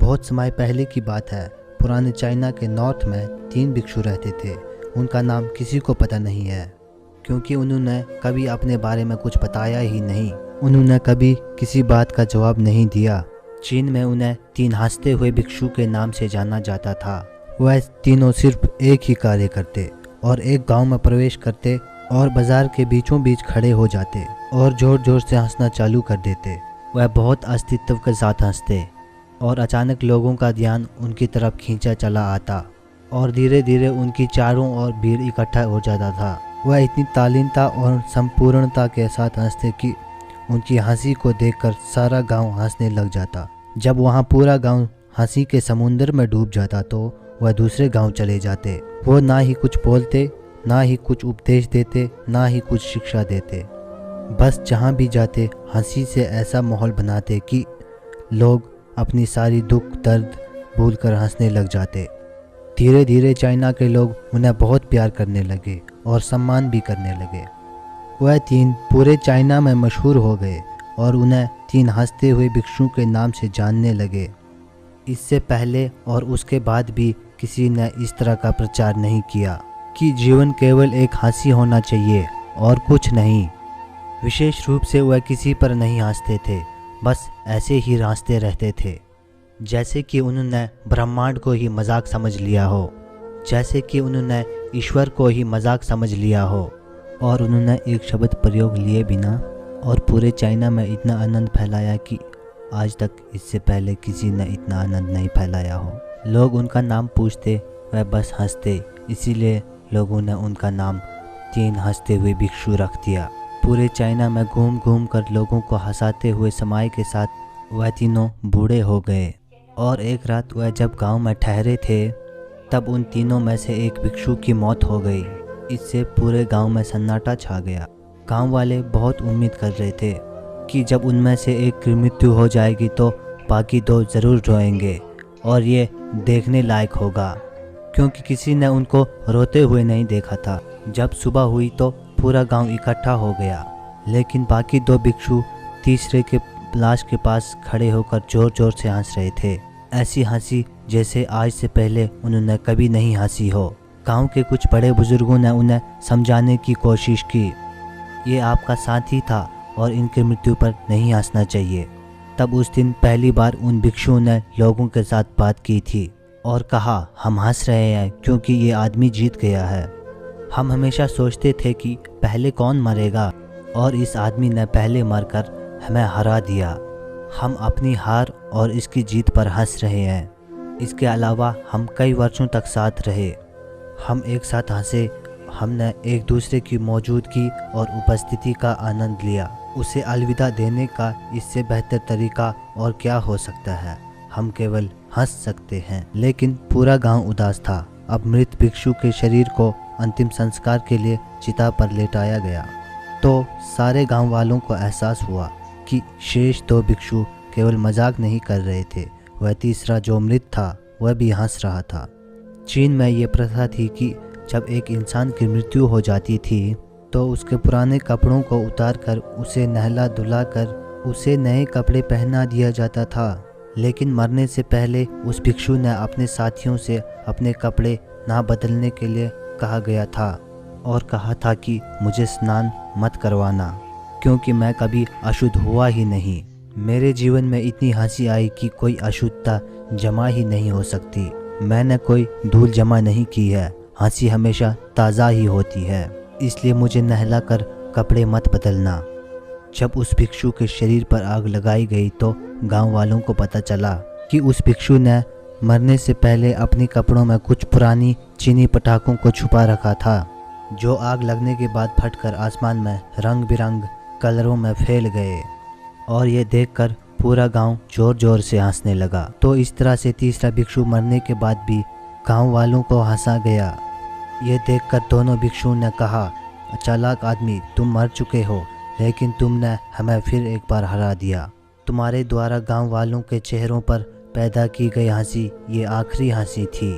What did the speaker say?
बहुत समय पहले की बात है। पुराने चाइना के नॉर्थ में 3 भिक्षु रहते थे। उनका नाम किसी को पता नहीं है, क्योंकि उन्होंने कभी अपने बारे में कुछ बताया ही नहीं। उन्होंने कभी किसी बात का जवाब नहीं दिया। चीन में उन्हें 3 हंसते हुए भिक्षु के नाम से जाना जाता था। वह तीनों सिर्फ एक ही कार्य करते और एक गांव में प्रवेश करते और बाजार के बीचों बीच खड़े हो जाते और जोर जोर से हंसना चालू कर देते। वह बहुत अस्तित्व के साथ हंसते और अचानक लोगों का ध्यान उनकी तरफ खींचा चला आता और धीरे धीरे उनकी चारों ओर भीड़ इकट्ठा हो जाता था। वह इतनी तालीनता और संपूर्णता के साथ हंसते कि उनकी हंसी को देखकर सारा गांव हंसने लग जाता। जब वहां पूरा गांव हंसी के समुंदर में डूब जाता तो वह दूसरे गांव चले जाते। वो ना ही कुछ बोलते, ना ही कुछ उपदेश देते, ना ही कुछ शिक्षा देते। बस जहां भी जाते हंसी से ऐसा माहौल बनाते कि लोग अपनी सारी दुख दर्द भूलकर हंसने लग जाते। धीरे धीरे चाइना के लोग उन्हें बहुत प्यार करने लगे और सम्मान भी करने लगे। वह 3 पूरे चाइना में मशहूर हो गए और उन्हें 3 हंसते हुए भिक्षु के नाम से जानने लगे। इससे पहले और उसके बाद भी किसी ने इस तरह का प्रचार नहीं किया कि जीवन केवल एक हंसी होना चाहिए और कुछ नहीं। विशेष रूप से वह किसी पर नहीं हंसते थे, बस ऐसे ही हंसते रहते थे, जैसे कि उन्होंने ब्रह्मांड को ही मजाक समझ लिया हो, जैसे कि उन्होंने ईश्वर को ही मजाक समझ लिया हो। और उन्होंने एक शब्द प्रयोग लिए बिना और पूरे चाइना में इतना आनंद फैलाया कि आज तक इससे पहले किसी ने इतना आनंद नहीं फैलाया हो। लोग उनका नाम पूछते, वह बस हंसते, इसीलिए लोगों ने उनका नाम 3 हंसते हुए भिक्षु रख दिया। पूरे चाइना में घूम घूम कर लोगों को हंसाते हुए समय के साथ वह तीनों बूढ़े हो गए और एक रात वह जब गांव में ठहरे थे तब उन तीनों में से एक भिक्षु की मौत हो गई। इससे पूरे गांव में सन्नाटा छा गया। गांव वाले बहुत उम्मीद कर रहे थे कि जब उनमें से एक की मृत्यु हो जाएगी तो बाकी 2 जरूर रोएंगे और ये देखने लायक होगा, क्योंकि किसी ने उनको रोते हुए नहीं देखा था। जब सुबह हुई तो पूरा गांव इकट्ठा हो गया, लेकिन बाकी 2 भिक्षु तीसरे के लाश के पास खड़े होकर जोर जोर से हंस रहे थे। ऐसी हंसी जैसे आज से पहले उन्होंने कभी नहीं हंसी हो। गांव के कुछ बड़े बुजुर्गों ने उन्हें समझाने की कोशिश की, ये आपका साथी था और इनकी मृत्यु पर नहीं हंसना चाहिए। तब उस दिन पहली बार उन भिक्षुओं ने लोगों के साथ बात की थी और कहा, हम हंस रहे हैं क्योंकि ये आदमी जीत गया है। हम हमेशा सोचते थे कि पहले कौन मरेगा और इस आदमी ने पहले मरकर हमें हरा दिया। हम अपनी हार और इसकी जीत पर हंस रहे हैं। इसके अलावा हम कई वर्षों तक साथ रहे, हम एक साथ हंसे, हमने एक दूसरे की मौजूदगी और उपस्थिति का आनंद लिया। उसे अलविदा देने का इससे बेहतर तरीका और क्या हो सकता है। हम केवल हंस सकते हैं। लेकिन पूरा गांव उदास था। अब मृत भिक्षु के शरीर को अंतिम संस्कार के लिए चिता पर लेटाया गया तो सारे गांव वालों को एहसास हुआ कि शेष 2 भिक्षु केवल मजाक नहीं कर रहे थे, वह तीसरा जो मृत था वह भी हंस रहा था। चीन में ये प्रथा थी कि जब एक इंसान की मृत्यु हो जाती थी तो उसके पुराने कपड़ों को उतारकर उसे नहला धुलाकर उसे नए कपड़े पहना दिया जाता था। लेकिन मरने से पहले उस भिक्षु ने अपने साथियों से अपने कपड़े ना बदलने के लिए कहा गया था और कहा था कि मुझे स्नान मत करवाना, क्योंकि मैं कभी अशुद्ध हुआ ही नहीं। मेरे जीवन में इतनी हंसी आई कि कोई अशुद्धता जमा ही नहीं हो सकती। मैंने कोई धूल जमा नहीं की है। हंसी हमेशा ताज़ा ही होती है, इसलिए मुझे नहलाकर कपड़े मत बदलना। जब उस भिक्षु के शरीर पर आग लगाई गई तो गांव वालों को पता चला कि उस भिक्षु ने मरने से पहले अपने कपड़ों में कुछ पुरानी चीनी पटाखों को छुपा रखा था, जो आग लगने के बाद फटकर आसमान में रंग बिरंग कलरों में फैल गए। और ये देखकर पूरा गांव जोर जोर से हंसने लगा। तो इस तरह से तीसरा भिक्षु मरने के बाद भी गांव वालों को हंसा गया। ये देखकर दोनों भिक्षुओं ने कहा, चालाक आदमी, तुम मर चुके हो, लेकिन तुमने हमें फिर एक बार हरा दिया। तुम्हारे द्वारा गांव वालों के चेहरों पर पैदा की गई हंसी ये आखिरी हंसी थी।